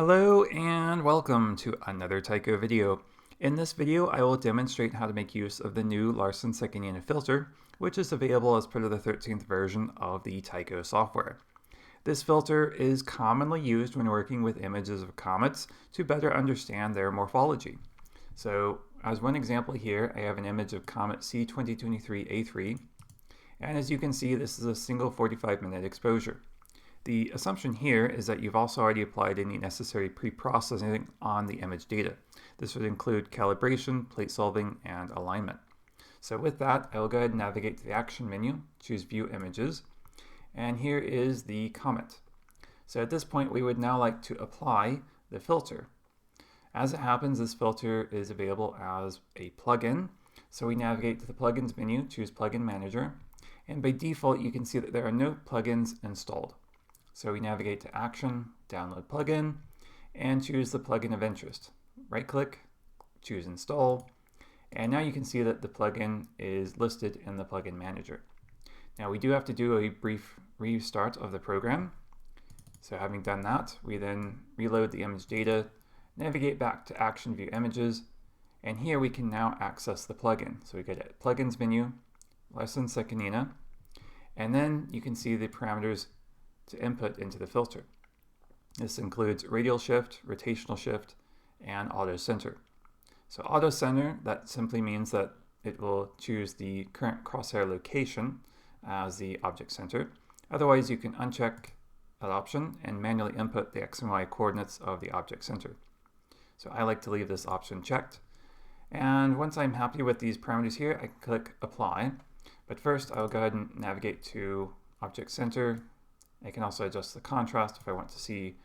Hello and welcome to another Tycho video. In this video, I will demonstrate how to make use of the new Larson-Sekanina filter, which is available as part of the 13th version of the Tycho software. This filter is commonly used when working with images of comets to better understand their morphology. So, as one example here, I have an image of comet C2023A3, and as you can see, this is a single 45-minute exposure. The assumption here is that you've also already applied any necessary pre-processing on the image data. This would include calibration, plate solving, and alignment. So with that, I will go ahead and navigate to the Action menu, choose View Images, and here is the comet. So at this point, we would now like to apply the filter. As it happens, this filter is available as a plugin. So we navigate to the Plugins menu, choose Plugin Manager, and by default, you can see that there are no plugins installed. So we navigate to Action, Download Plugin, and choose the plugin of interest. Right-click, choose Install, and now you can see that the plugin is listed in the Plugin Manager. Now we do have to do a brief restart of the program. So having done that, we then reload the image data, navigate back to Action View Images, and here we can now access the plugin. So we go to Plugins menu, Larson-Sekanina, and then you can see the parameters to input into the filter. This includes radial shift, rotational shift, and auto center. So auto center, that simply means that it will choose the current crosshair location as the object center. Otherwise, you can uncheck that option and manually input the X and Y coordinates of the object center. So I like to leave this option checked. And once I'm happy with these parameters here, I click Apply. But first, I'll go ahead and navigate to Object Center. I can also adjust the contrast if I want to see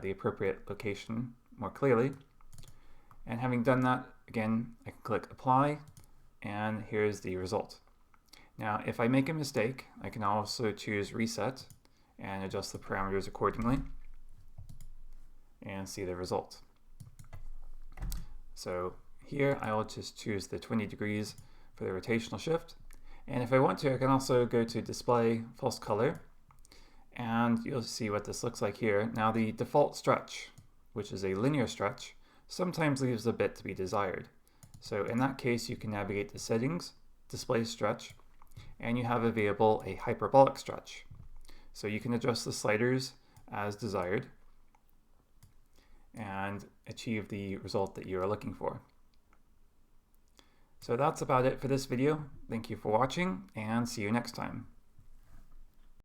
the appropriate location more clearly. And having done that, again, I can click Apply, and here's the result. Now, if I make a mistake, I can also choose Reset and adjust the parameters accordingly and see the result. So here, I will just choose the 20 degrees for the rotational shift. And if I want to, I can also go to Display False Color, and you'll see what this looks like here. Now the default stretch, which is a linear stretch, sometimes leaves a bit to be desired. So in that case, you can navigate to Settings, Display Stretch, and you have available a hyperbolic stretch. So you can adjust the sliders as desired and achieve the result that you are looking for. So that's about it for this video. Thank you for watching, and see you next time.